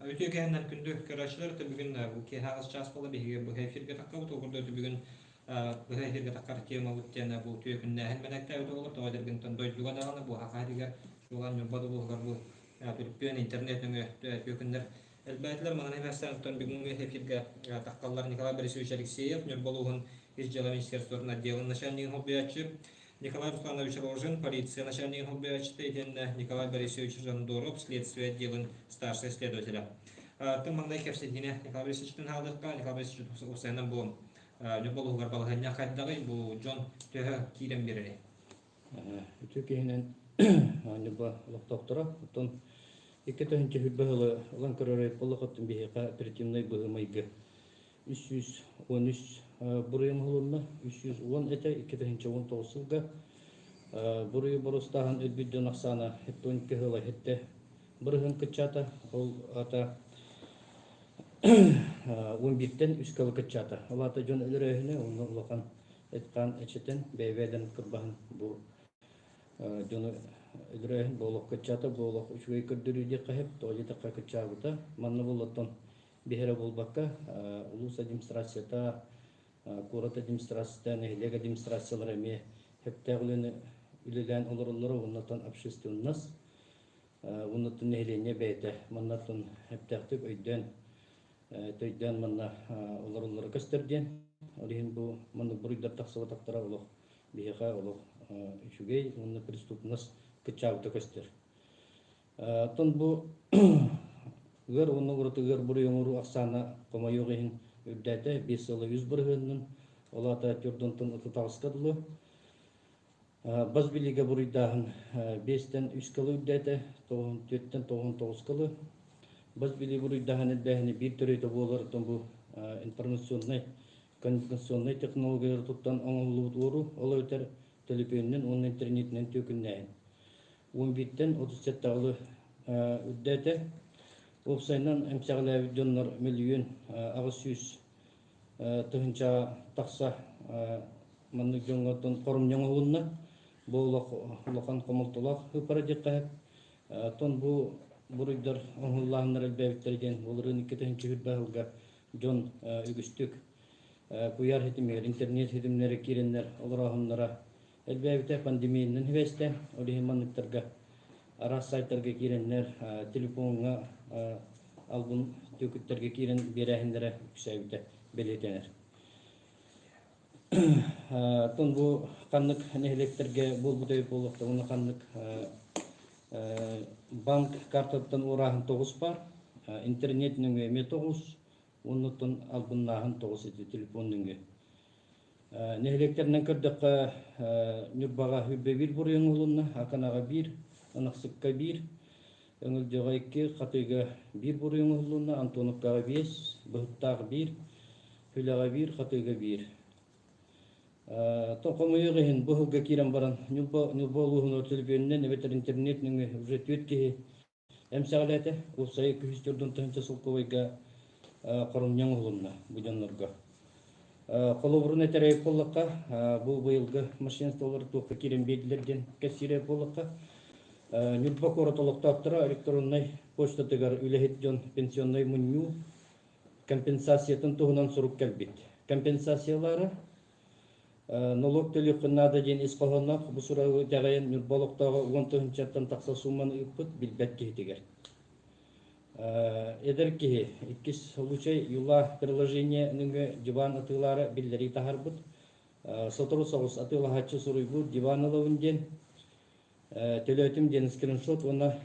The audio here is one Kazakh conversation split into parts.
Ötüyor kendinden kündü kıraşlar da bugün bu ki hağız çaspala bir bu hefirge takka bu tokurda bugün bu hefirge takkar tema bu tiyana bu tüyo künne hem menekte ötü olur da o dergin ton doyduga dağına bu hakariga şulan yolbada bu bu Türkiye'nin internet nömü tüyo künler elbetler mana hemesten ton bugün hefirge takkallar Nikolay Борисович Алексеев нёрболугун изжала министерствона дело начальник хоббиячы Николай Русланович Рожин, полиция, начальник хоббиячы Николай Борисович Жандоров, следствие отдела старший следователя. Тым маңдай кепсетине Николай Борисовичтин халыкка Николай Борисович усайнан бу нёрболугар балгanya кайдагы бу Джон төһө кирен берери. Türkiye'nin anıba doktора, потом iki tane hübbehle olan kararı polakatın bir heka operatивный bölümüydü. 313 buraya mı 310 ete iki tane 19 yılda buraya borustahan ödbüdden aksana hep on kehla hette buraya kıçata ol ata 11'ten üst kalı kıçata. Allah ta John öldürüğüne onu ulakan etkan eçeten beyveden kırbahan bu John öldürüğün bolok kıçata bolok üçüge kırdırı diye kahep toğli takka kıçabıta manna bolotton bihere bolbakka ulus administrasiyata kurat administrasiyata nehlek administrasiyalara me hep teğleni üleyen olurları ondan общественность ondan nehlene beyte mannaton hep teğtip öйден Töyden manna olurları gösterdiğin. Olihin bu manna buraylar taksıva taktara oluk biheqa oluk üçüge onunla prestupnas kıçavda göster. Ton bu gör onun uğratı gör buraya uğru aksana koma yoğun üddete 5 yılı 100 bırhının olata türdüntün ıtı tağıskadılı. Baz biliga buraydahan 5'ten 3 kılı üddete 4'ten 9 kılı. Baz bili buraydahan edbehini bir türüde boğular bu informasyonel kommunikasyonel teknolojiler tuttan anılılığı doğru ola öter telefonunun onun internetinden tökünneyin. 11'ten 37 ağlı üddete Opsaynan emsağla videolar milyon ağız yüz tığınca taksa manlık jongatın korum jonğulunna boğulak ulakan komultulak hıpara dikkat ton bu buraylar onhullahınlar elbevitlerden olurun iki tığınca hürbahılga jon ügüstük kuyar hitimler internet hitimleri kirenler olurahınlara elbevite pandemiyinin hüveste olihi manlıklarga Aras saytlarga kirenler telefonga album tökütlerge kiren berehinlere yükseyde belirtener. Ton bu kanlık nehleklerge bol buday bolukta onu kanlık bank kartadan orahın 9 par, internet nüngü 9, onu ton albumnahın 9 eti telefon nüngü. Nehleklerden kırdık nürbağa hübbe bir buraya olunna, akanağa bir, anaqsıkka bir, öngüldeğe 2, qatıga bir buraya olunna, Antonovkağa 5, Bıhıttağı 1, Hülağa 1, qatıga 1. Toqomuyu gihin bu hugga kiran baran nürba oluğun telefonundan ebeter internet nüngü ücret yetkihi emsağlete, o sayı kühüstürdün tığınca sulkovayga qorunyan olunna bu janlarga. Koloburun eterey kollakka bu bıyılgı maşinist olarak toqqa kiren belgilerden kessire kollakka nürba koratolukta aktıra elektronay poçta tıgar ülehet jon pensionay munyu kompensasiyatın tuğunan soruk kelbit. Kompensasiyaları налог төлөкүнада ден исқаланақ bu sırada dağayan nürbalıqtağı 10 tığınçattan taksa summanı ıppıt bilbet kihtiger. Eder ki iki случай юла приложение нünge диван atıları billeri taharbıt. Sotoru soğuz atılı haçı soruyu divan alavından tölötüm den screenshot ona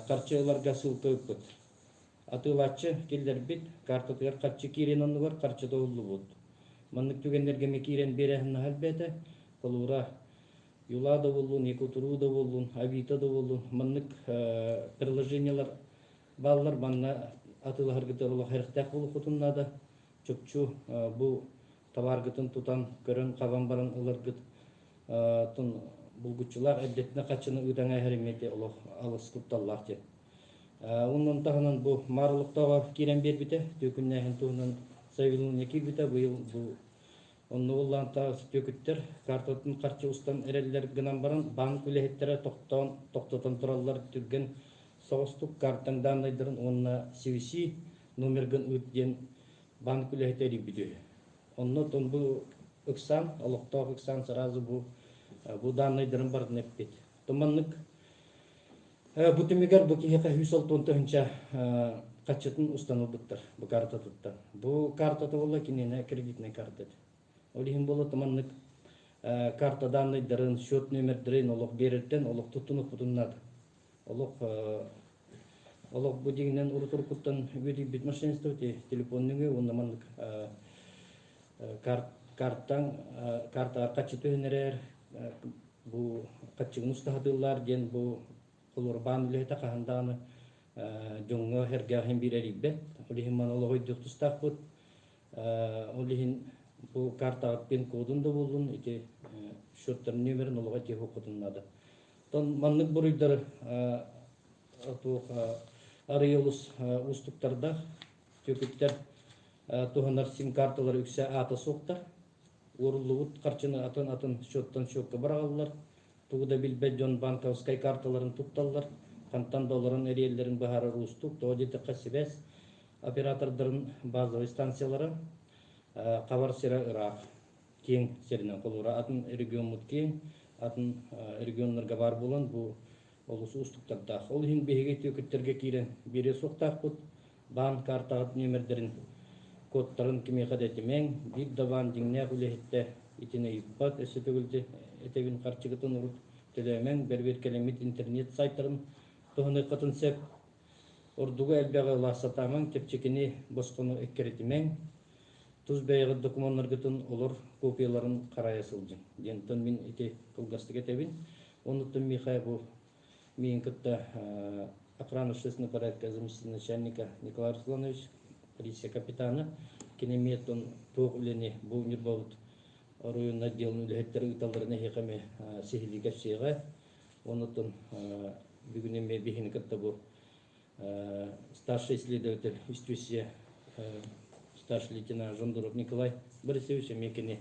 karçılarga sılkı ıppıt. Atılı haçı keller bit kartatıgar karçı kiren onu var karçı da oldu bud. Manlık tügenlerge mekiren berehin halbete kolura юла da bolun, ekoturu da bolun, avita da bolun. Manlık приложениялар ballar banna atılı hargıtı ola herhtaq bolu kutunna da çöpçü bu tavargıtın tutan körün kavan baran ılargıt tun bulguçular eddetine kaçını ıdana herimete ola alıs kuttallah de. Onun tahınan bu marılıktağa kiren berbite tökünnehin tuğunun sayılının eki bite bu onu olan ta tökütter kartatın karşı ustan ereller gınan baran bank ülehettere toktatan turallar türgen соғыстық картан данныйдырын онна CVC номерген үтден банк үлехетери бүді. Онна тон бұл ыксан, олықтау ыксан сразу бұл данныйдырын бардын эппет. Томаннык бұтымегер бұл кейхеқа 106 қачытын устанылдықтар, бұл карта тұттар. Бұл картаты ола кенене кредитный картады. Олихин болы томаннык карта данныйдырын, счет номердерін олық берілден, олық тұттынық бұтыннады. Олық бұл дегенен ұрытыр құттан өйді бет машинесті өте телефонның оннаманлық картаға қачыты өнерер, бұл қачығын ұстағадылар ден бұл қолыр бан үлеті қағандағыны жоңға әргәхін бір әрібет. Олихин ман олық өйдік тұстақ бұд. Олихин бұл картаға пен кодын да болдың, еті шөттарын нөмерін олыға тек оқытынады. Тон маннык бурuyдар арыйылыс устуктарда төкүттер туханар сим карталар үксе ата соктар. Урулуут карчыны атын счеттан счетка барагаллар. Тугуда билбет жон банковской карталарын тутталлар. Кантан долларын эриелерин бахары устук. Тоодети касибес оператордарын базовый станциялары кабар сера ырак. Кең серинен колура атын регионмут кең. Атын регионларга бар болан бұл олысы ұстықтарда. Ол ең бейге төкіттерге кейлен бере соқтақ бұд. Бан картағыт нөмірдерін кодтарын кеме қадетімен бір даван деңне құлехетті етіне иппат өсі төгілді етегін қарчығытын ұрып төлемен бір келемет интернет сайттарын тұғыны қытын сеп ордуғы әлбәғі ласатамын тепчекені босқыны өккеретімен Туз бәйгі документларгытын олар копияларын қарай асылды. Дентон мен ете кылгастыға тәбін. Онуттан михай бұл мен күтті охрана общественного порядка заместитель начальника Николай Русланович, полиция капитаны, кенеметтон тоқ үлене бұл нербауыт район отделын үліхеттері ұталарына хекаме сехилігі шеға. Онуттан бүгін еме бейхені күтті бұл старший исследователь Истусия старший лейтенант Жондуров Николай Борисович, мекене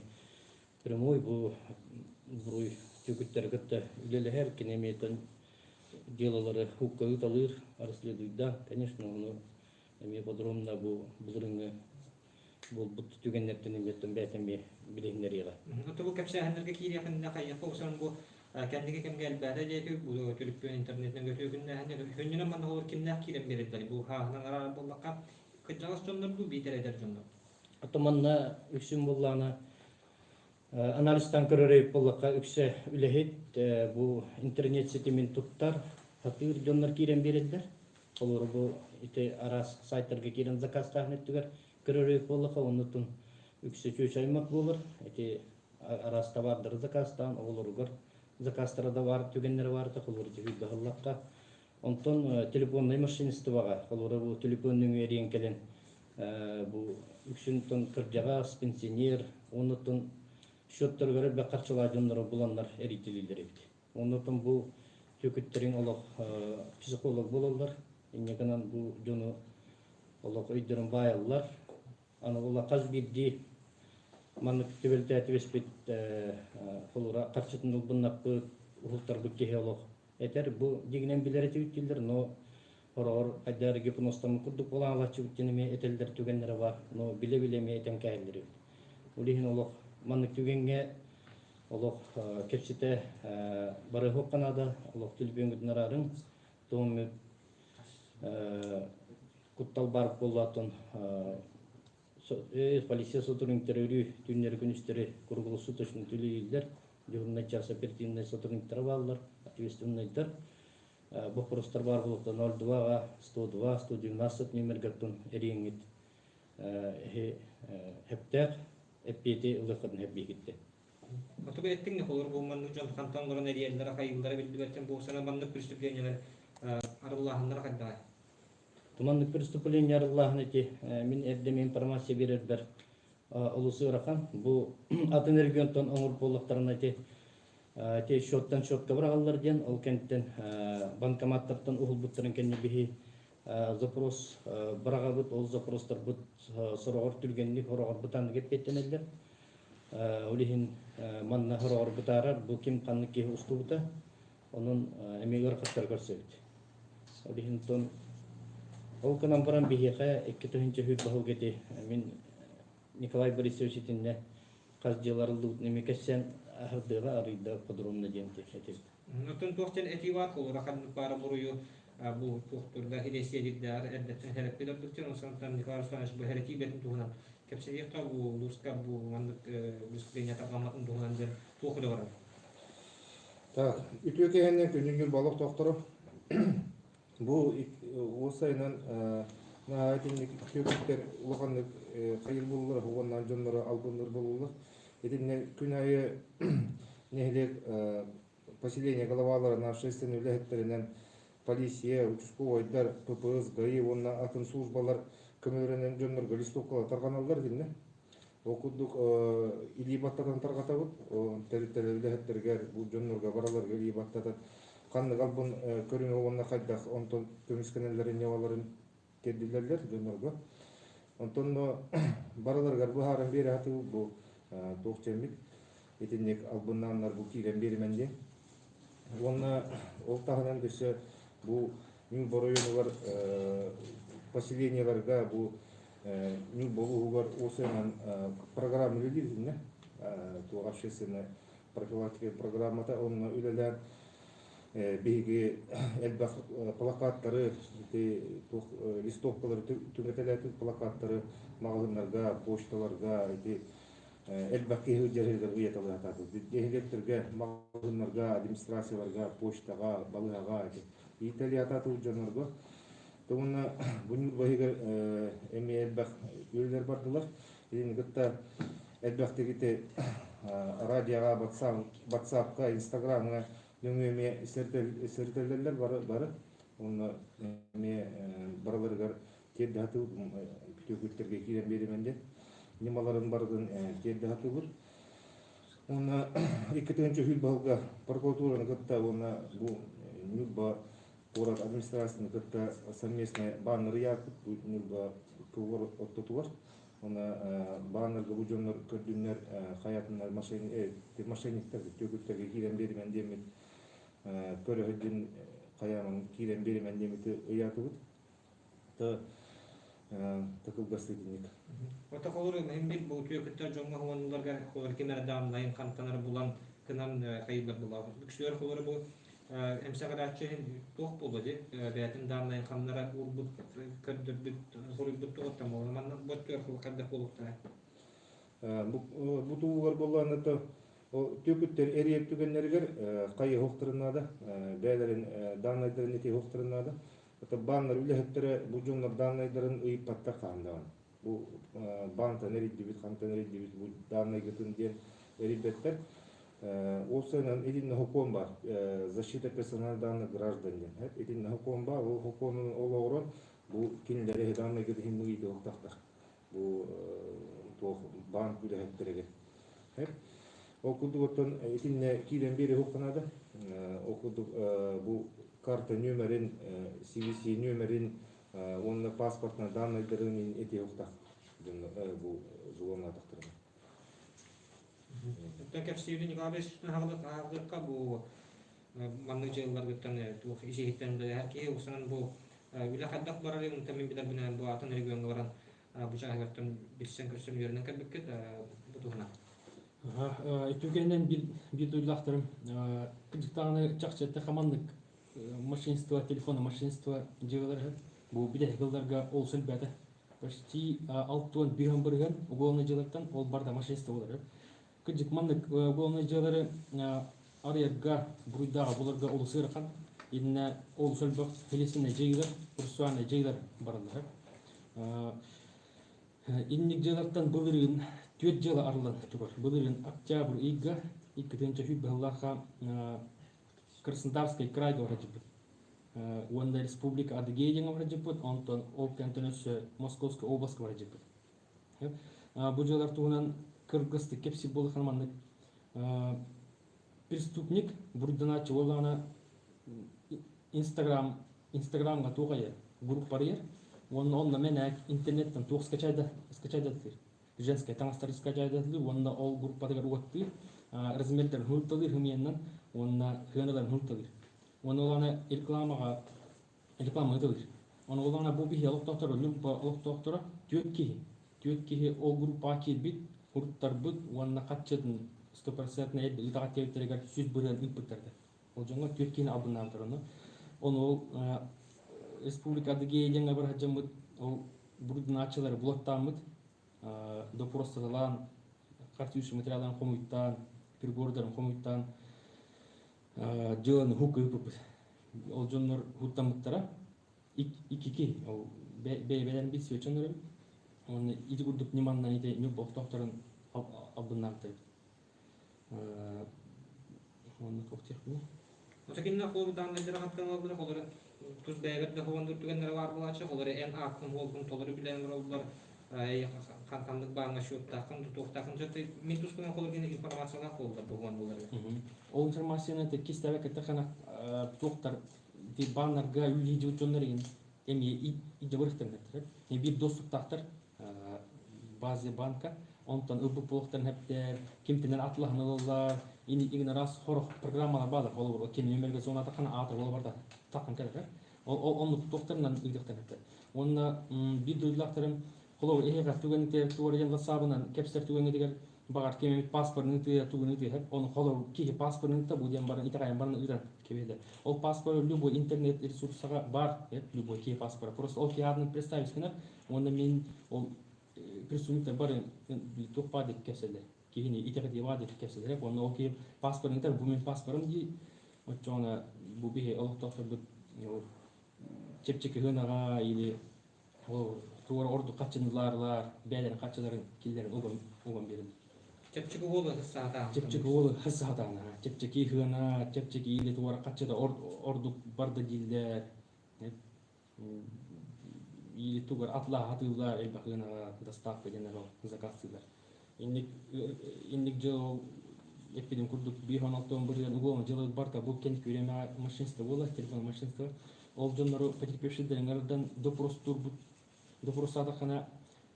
прямой бұл төкіттер күтті үлелі кенеметен делалары хукка ұталыр, расследуйда. Конечно, оны әме подробно бұл рыңы бұл бұтты түгеннерден еметтен бәтінме білегінер еға. Бұл көпсі әндерге кейде қынына қайық болсан бұл кәндіге кемге әлбәді деді, бұл төліппен интернеттен көтігінне әндер. Өнінен маңда олар кемнәқ кейден береді, бұл қағынан ара болдаққа Кыджағыз жондар бұл бейтер әдер жондар? Атыманна үксін болғаны анализтан көререйіп болаққа үксі үләхет бұл интернет сетімен тұттар татыр жондар кейрен береділер. Олар бұл арас сайттарға кейрен закастағын еттігер көререйіп болаққа онытын үксі чөш аймақ болыр. Арас товардыр закастағын оларғыр закастары да бар, түгенлері барды, олар тегіл бағылаққа. Онтон телефонный машинисті баға. Олары бұл телефонның өрен келен бұл үксінтон кіржағас, пенсионер, онытын счеттар көріп бәқарчыла жонлары бұланлар әрителілер епті. Онытын бұл төкіттерін олық психолог болалар. Енегінен бұл жоны олық өйдерін байалар. Аны ола қаз бірді маңы күттебелді әтівеспет олыра қарчытын ұлбыннақ бұл ұғылтар бұл кеге олық. Этер бұл дегенен білер әтеуіттелдер, но орор айдар гипностамы күрдік болан алачы үттенеме этелдер түгенлері бар, но біле-білеме етен кәйілдері. Олихин олық маңық түгенге олық кепсеті бары хоққанада, олық түлбен күтінер арын, тоғымы күттал барып болатын полиция сотрудниктері үрі түннері күністері күргілі суточны түлі елдер, Дюрный час оперативный сотрудниктер баллар, ответственныйдар. Вопростар бар болуқта 02, 102, 119 номергаттон эреңет хептер, эппети ылыққадын хепбекетті. Отығы еттің не қолыр бұл манның жон қантанларын әриелдері қайылдары білдіберттен болсана манның преступлениялар арыллағындар қайдағай? Манның преступления арыллағын еті мен әрдем информация берер бір Улусы ұрақан, бұл атын регионтан оңыр болықтарына те счеттан счетка бірағалар ден, ол кенттен банкоматтардан ұғыл бұттарын кәне бейі запрос біраға бұт, ол запростар бұт сұрағыр түлгенлік ұрағыр бұтаны кеппеттен әлдер. Олихин манна ұрағыр бұтарар, бұл кем қанны кейі ұсты бұта, оның әмегер қаттар көрсөйді. Orihintun ол канан баран бихиэхэ 2-нче хүт бахыл гети мин Николай Борисович итинне каз жыларылды немекесен ахдыга арыйда подробно демте хетеп. Нотон туохтен этиват ол рахан пара бурую бу туохтурда хилесиедиддер эддетен хереппедер дуктен осантан Николай Александрович бу херети бетин тугунан кепсиекта бу луска бу мандык выступление тагаматын тугунан ден туохуды барар. Так, үтөкеһеннен күнүнгүл балык доктору. Бу осайнан наатинник көбүктер улганнык кайыр буллар, хуганнан жоннора албыныр буллар. Эдинне күн айы нехлек поселение головаларына общественный үлэхеттеринен полиция, участковойдар, ППС, ГАИ, онна атын службалар көмөрөнен жоннорго листовкалар тарганалар динне. Окудук илибаттардан таргатабыт, территория үлэхеттерге бу жоннорго бараларга илибаттатат. Канны галбын көрүнө онна кайдах, онтон көмүскенелерин яваларын кеддилерлер жоннорго. Онтон бараларга бу харын бери хаты бу тоқчемик. Этинник албыннаннар бу киген берименде. Онна олтағынан кеше бу ню боройонугар поселенияларга бу ню болугар осынан программа үлелидинне. Ту общественная профилактика программата онна үлелер беги элбах плакаттары, листовкалары түгетелетип плакаттары магазиндарга, почталарга, элбакки хөҗҗәләргә уяталар тату. Дигәләргә магазиннарга, администрацияларга, почтага, балыга, Италия тату җаннарга. Томна буны бәйгә эми элбак юллар бардылар. Инде гытта элбактыгыте радиога, WhatsApp'ка, Instagram'га нөмеме сертелләр бары. Онна эми бараларга кедә тату бүтүгүттәргә кирәм беременде. Немаларын бардын кедді хатылыр. Оны 2-нче хүлбалга прокуратураны кытта оны бу нүлба город администрацияны кытта совместный баннер якып нүлба кылгыр оттотулар. Оны баннерга бу жоннор көрдүннөр хаятынар мошенниктер төгүттөргө кирен беримен демит көрөдүн каямын кирен беримен демит ыятыбыт. Такылгасыдыник. Ота колору мембит бу түйөкөттөр жоңго хонларга колор кемердам лайын кантанар булан кынан кайбар була. Күчлөр колору бу эмсагаратчы тох болду ди. Бәтин дамлайын каннара урбут көрдөбүт хорубут оттам болду. Манна боттөр кол кадда болукта. Бу туугар болгон ата түйөкөттөр эриеп түгеннергер кайы хоктурунада, бәлерин данайдарын эти хоктурунада. Это баннер үлэхеттері бұл жоңлар данайдарын ұйып патта қамдаған. Бұл банта нериддебіт, қамта нериддебіт, бұл данай гытын ден ребеттер. Осынан единна хуком бар, защита персональных данных граждан ден. Единна хуком бар, ол хукомын олауырын, бұл кенелері данай гытын ұйды оқтақтар. Бұл банк үлэхеттереге. Окудук оттан единна килен бері хуқынады. Окудук бұл карта нөмерин, CVC нөмерин, онна паспортна данныйдарын эти уктак. Бу жолона тактырды. Тәкәп сивин габеш хагылыкка бу манны җыллар гыттан тух ишеһиттән һәрки усынан бу үлә хаддак баралым тәмин биләр белән бу атын регионга баран бу җаһәттән бисен күрсен йөрнән кебеккет бу тугына. Итүгәннән бит уйлактырым. Кыҗыктагы чакчатта хаманлык мошенничество, телефонное мошенничество делали. Бу билет гылдарга ол сөлбәде. Почти 6 тонн биргән биргән уголовный делаттан ол барда мошенничество булыр. Кыҗык манлык уголовный делары арыягга буйдага буларга ол сыркан. Инне ол сөлбәк филисине җыйлар, процессуальный җыйлар барлар. Инник делаттан булырын 4 жыл арылан түгөр. Булырын октябрь ига 2-нче февральга Краснодарский край дорожит. Уанда республика Адыгея дорожит, Антон Олкантонус Московская область дорожит. Буджалар тугунан кыргызды кепси болу ханманнык преступник бурдана чолана Инстаграмга тугая групп барьер. Он на меня интернеттен туг скачайда. Женская таңастар скачайда. Он ол группада руатты. Размердер хулталыр хымияннан. Он хыналар хулталыр. Он оланы рекламага реклама ытылыр. Onu olana bu bir oluk doktoru, lumpa oluk doktoru tüet kihi o grup akil bit, gruptar bit, wanna katçedin 100% el itaat tevtereger 100 bölüm ipitlerdi. O jonga tüet kihin abunnadır onu. Onu Respublikada geyleğine bir hacamıt, o burudun açıları bulattamıt, doprostalan, kartuşu materialdan komuttan, pergordan komuttan, jön hukuk hukuk. O jonlar huttamıttara, iki, o beden bir süreçler, onu idi gurduk nimandan ite nübok doktorun abunnaktır. Onu koktek mi? Otakinna koldan da rahattan oldular oları. Tuz beyler de havandır tügenler var bulacak oları en aklın olgun toları bilen oldular. Kankanlık bağına şu takın tutakın jatta min tuz kunan kolur gene informasyonlar oldu bu konuları. O informasyonu da kisteve katakana doktor di banlarga ülici uçonların emi ide bırıktır. Bir dostluk tahtır bazı banka ondan öbür buluktan hep de kimtinden atlahını olurlar. Ini ignoras horok programmalar bağlı olur. O kendi ömerge zona takana atır olur da takın kadar. Onu doktorundan ıgdıktan hep. Onunla bir duyulaklarım olur ehega tügenite tuvarıyan WhatsApp'ından kepsler tügenite bağır kememit pasportunu tügenite hep onu olur ki pasportunu da bu diyen barın itakayan barın ıgdan kebede. O pasport любой internet resursaga var hep любой ki pasport. Просто o kağıdını представить kınar. Onda min o присутствует barın toppadık kepselde. Kihini itek diwadi kepselde. Onu o ki pasportunu da bu min pasportum di o bu bir o doktor bu çepçeki hınaga ili o tuvar ordu kaçınlarlar, beden kaçıların killerin ugan verildi. Çepçik oğlu hıssata. Çepçeki oğlu hıssatana, çepçeki hına, çepçeki ili tuvar kaçıda ordu barda diller. Ili tuvar atla hatırlar elbak hına dastak bedenler o zakatsızlar. İndik jıl epidem kurduk bir hanalttan bir ugan jıl barda bu kendi küreme maşinista ola, telefon maşinista. Ол жоннору потерпевшилерден допросада хана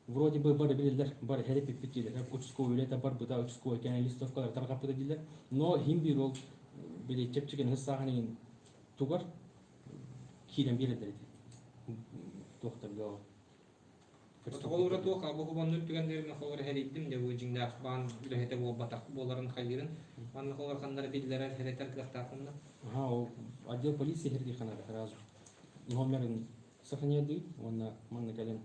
вроде бы бар билдер, бар хереп питилер, участковый үлете бар буда участковый кene листовкалар таргап дилер. Но хим бир ол били чепчиген хысагынын тугар кирен берилер. Докторга. Протоколора тока бу хобоннут түгендерин холор херидим де бу жиңдак бан үлете бу батак боларын хайырын. Анны холор кандар биллер херетер кылактакында. Ага, о отдел полиции херди хана сразу. Номерин сохраняды, он манна кален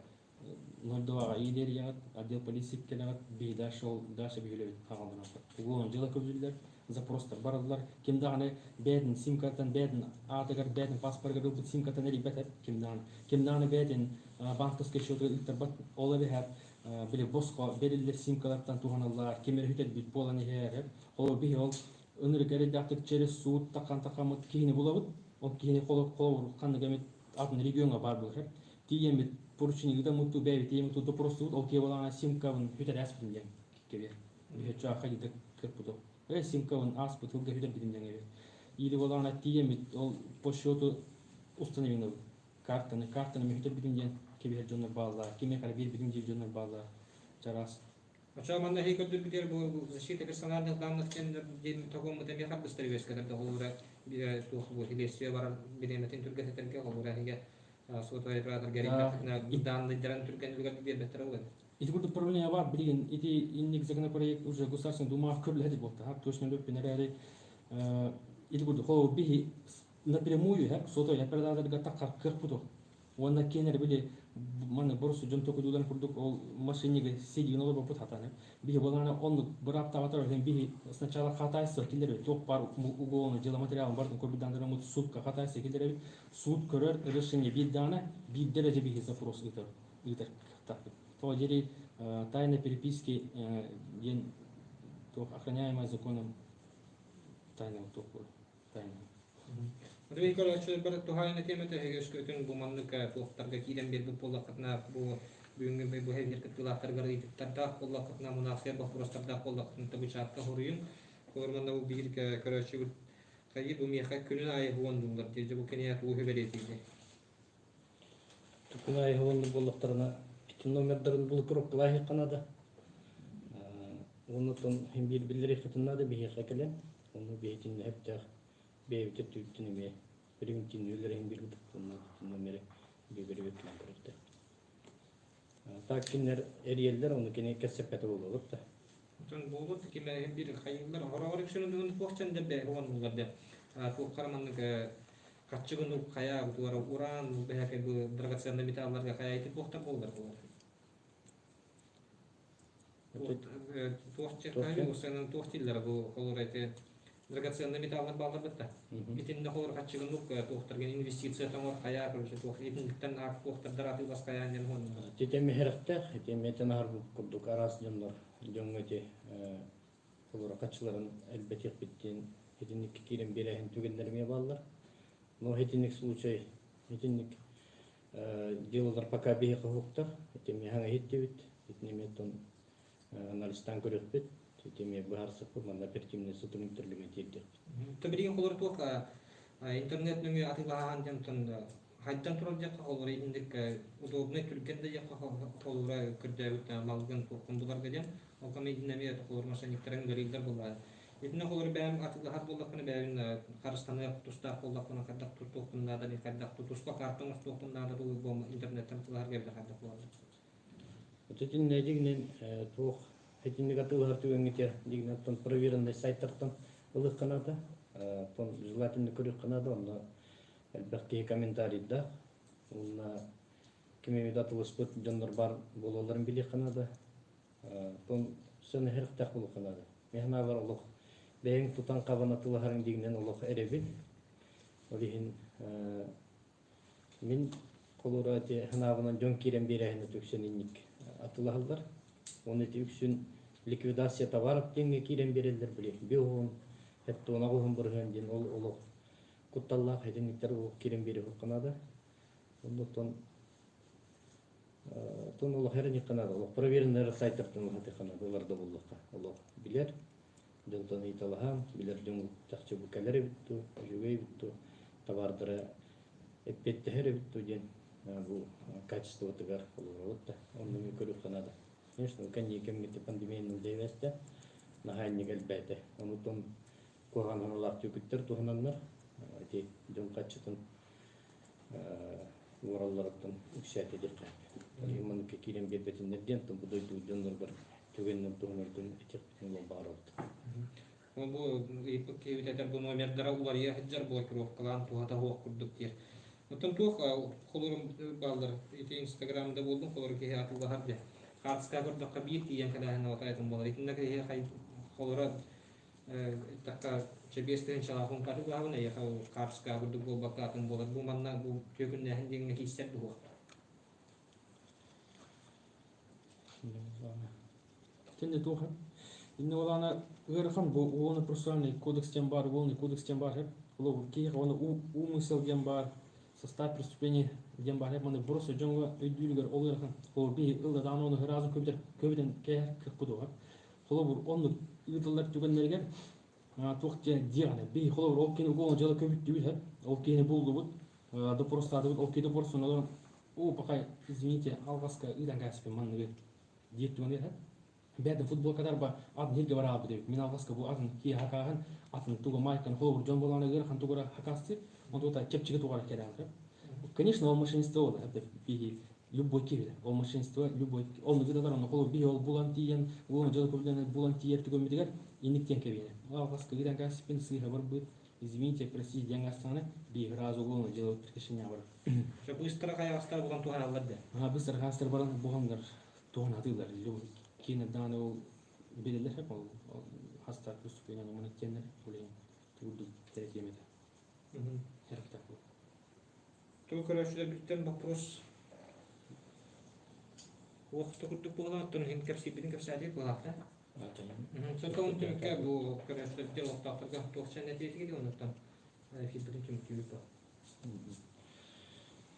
02-га ийлер ягат, отдел полиции келегат, бейда шол даша бейлебит калгандырат. Угон жыла көбүлдүлөр, запростар баралар. Кимдагы бедин сим картан бедин атыгар бедин паспортга рубут сим картан эри бетет кимдагы бедин банковский счету илтербат олары хап биле боско берилер сим карттан туганалар, кемер хүтет бит боланы хер. Ол би ол ыныр кередактык через суд такамыт кийини булабыт. Ол кийини коло канды гемет атын регионга бар булар. Тиемит поручение да муту беби тиемит ту просто ол ке болана симкавын хүтет аспын дем кебер. Би ча хайды кырпыды. Симкавын аспы тулга хүтет бидим деңе. Или болана тиемит ол по счету установлено картаны хүтет бидим ден кебер жонор балла. Кеме кара бир бидим жонор балла. Жарас. Ача манда хейкөтүр битер бу защита персональных данных тендер дем таком мыта меха быстрее когда да холора бир тух бу хилесия бар биреметин түргәттерге холора хиге сотовый оператор гәрәкәтне данныйдан түргәнлегә бир бетер ул. Эти вот проблемы бар, блин, эти инник законопроект уже государственная дума вкрыли эти вот, точно любят пенерали. Эти вот хо бихи напрямую, сотовый оператор гатака кырпуто. Он на кенер были мана борсу жон току дудан курдук ол машиниге сиди ноло бопут хатаны. Бихи болана он бір аптаватар бихи сначала хатайсы килдер ток бар уголовный дело материалын бардын көрбүдандыры мут судка хатайсы килдер суд көрөр решение бир дана бир дереже бихи запрос итер так. То дери тайной переписки ен то охраняемая законом тайного току тайна. Дөрви көрөчү бер тухайны темете хегескөтүн бу манныка токтарга киден бер бу поллакытна бу бүгүнгү бу хевдер кытлактарга итиптарда поллакытна мунасия бу простарда поллакытны табычатка хорuyum. Көрмөндө бу бир көрөчү бу кайы бу меха күнүн айы хондулар теже бу кенет бу хеберетиде. Tukuna hondu bollaklarına bütün номердарын бул кроп лайык канада. Onu ton hem bir billeri katında da bir hekelen. Onu bir için hep de bir tüttünü Birin tinülerin bir bunun numara bir plan kurdu. Takinler eriyeller onu kene kesepete olur da. Son buldu ki ben bir hayırlar hora şunu dün pohçan da be on buldu. Bu karamanlık kaççıgın kaya bu ara uran bu belki bu dragatsanlı metallarga kaya itip pohta buldu. Pohça kaya bu senin pohtilleri bu kolorayte dragatsanlı metallar bağladıkta. Bitin de kolor kaççıgın pohtargen investisiya tamam kaya kuruşu poh itinlikten ak pohtar daratı bas kaya nen hon. Titemi herekte, titemi tenar kurduk aras jonlar. Jongete kolora kaçların elbette bittiğin hetinlik kirin birehin tügenlerime bağlar. No hetinlik случай, hetinlik делалар пока бие хукта, теми ханга хиттебит, этнеме тон анализтан көрөкпүт, теми баарсып манда перчимне сутумтерлиге тирди. Табирин колор тук интернет нөмө атылаган жантын хайдан турар жакка колор индик удобный түркенде жакка колора кирдебит малгын кумдуларга жан окам идинеме колор машиниктерин гөрилдер булар. Итне колор бәм атылагар буллакны бәм Карстаны туста коллакны кадак тутукнда да кадак тутуска картын тутукнда да бу интернеттен кылар гебде кадак булар. Тетин недигнен тух хетинник атылар түгөнгете дигнаттан проверенный сайттардан ылык канада, тон желательно көрүк канада, онда элбетте комментарийда онда кеме датылыспыт жондар бар бололарын биле канада. Тон сен херктак болу канада. Мехналар улук бәйін тұтан қабанатылығарын дегінен олық әребіл. Олихин мен қолыра хынағынан жон керен берәйіні төксен инник атылығылдар. Оны төксін ликвидация товарып денге керен берелдер біле. Беуғын, әтті она қоғын бұрған ден ол олық құтталлақ әдініктер ол керен бере құқынады. Ондықтан тон олық әрін еқынады. Олық проверенлері сайттартын олық еқынады. Оларды болыққа. Олық білер. Дылтан италахан, билер жон чакчы букалары битту, жүгөй битту, товардары эппеттехери битту ден бу качество тыгар болот да. Онны мен көрүп канада. Конечно, кемгете пандемияның дейвесте нахайник элбете. Онутон коганлар түкүттер тухананнар, эти жон качытын ураллардан үксәте деп. Иман кекилен бететинерден бу дойду жонлар бар. Түгеннен тугунардын этиктин бар болду. Bu keviteler bu номердера улар я хаджар блокировкалан тугата хуак курдук дер. Отон тух колорум балдар ити инстаграмда болдум колор ке атылга харде. Картска көрдө кабит киен калаһын отайтын болар. Итинде ке хай колора такка чебестен чалахун катып гавна я хау картска көрдө бу бакатын болар. Бу манна бу төкүннәһин деңне хиссет бу. Тенде туха. Инне олана ырхан бу оны процессуальный кодекстен бар, волны кодекстен бар хеп. Улу ки оны умысел ден бар, состав преступления ден бар хеп. Маны просто жонга өйдүлгөр ол ырхан. Ол би ылда да аны разы көбүден ке кырпыды хеп. Улу бу оны ыдылар түгөннерге тухте дияны. Би улу ол кени уголун жала көбүт дүйүл хеп. Ол кени булду бут. Да просто да ол кени просто но пока извините, алгаска ыдан каспе манны диет түгөнер хеп. Бәді футбол кадар ба атын елге бара алып деп. Мен алғасқа бұл атын кие хакаған, атын туға майкан холбур жон болғаны гөр, хан туғыра хакасты, он туғыта кепчігі туғара келе алып. Конечно, ол машинисті ол, биги любой кеве, ол машинисті любой, ол нүгідалар, оны холбур биги ол булан тиен, улын жалы көбілден булан тиер түгөн бедегер, иниктен кеве. Алғасқа гидан кәсіппен сыйға бар бұд, извините, простите, ден гастаны, биги разу улын жалы прикешения бар. Быстро каястар булган туган алды. Быстро каястар баран булгандар туган атылар. Кені даны ол белелер хеп, ол хаста преступление оны тенер, олеген турду терекемеді. Херктак бұл. Только расчет биттен вопрос. Уақытты күттік болған, тұн хин кәпсепетін кәпсәдек болақ, да? Сондықтан түнікке бұл расчет дел оқтақтырға тоқсан нәтижеге де оныктан фидбірін кем күйіп бар.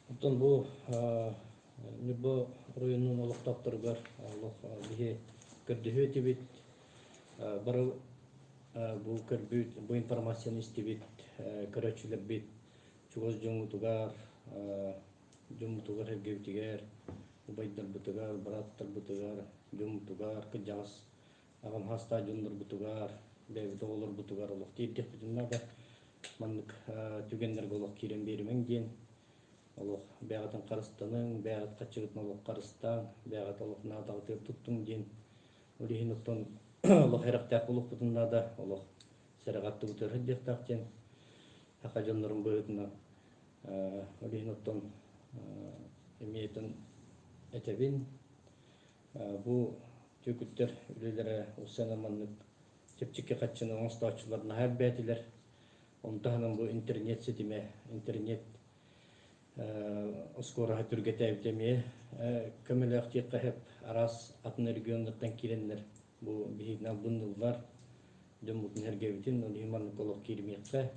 Оттон бу Небо районун олуктактыргар бие көрдөһө тибит бар бу көрбүт бу информацияны истибит көрөчүлөр бит чугоз жоңутугар гевтигер убайдар бутугар бараттар бутугар жоңутугар кыжас агам хаста жондор бутугар бебит оголор бутугар олук тийдик бүтүннада маннык түгеннер болок кирен беримен ден олох бягатын карыстаның бягат качыгытын олох карыстаң бягат олох наадагы туттуң ден олихин оттон олох эрактак болук бутунна да олох серагатты бутер хыддыктак ден акажоннорун быытына олихин оттон эмиетин этебин бу түкүттер үлелере усана маннык чепчикке каччыны оңстаачыларына хаббетилер онтаһынан бу интернет сетиме интернет скоро түргетебитеме көмөлөк тиеккахеп арас атын региондуктан киреннер бу бихина бундулар жомутун эргебитин олиман колок кирмекке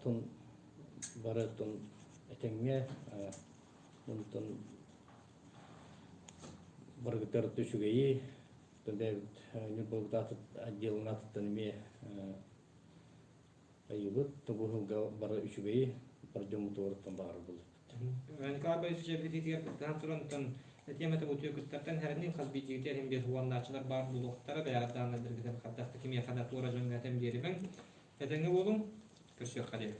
тон бары тон этеңме мунтон баргытар түшүгөйи тонда нюболдат отделын аттан ме айыбыт тобуга бары үчүгөйи бар жомутууртан баары болуп. Кабай сежебитигер тантурантан темата бу түкүттөртөн хәрнин хазбитигер hem bir huwannaçılar бар булуктары баягыдан бирген кадакты кимия кана тура жөнгө тем беримен. Этеңе болуң. Көрсөк кале.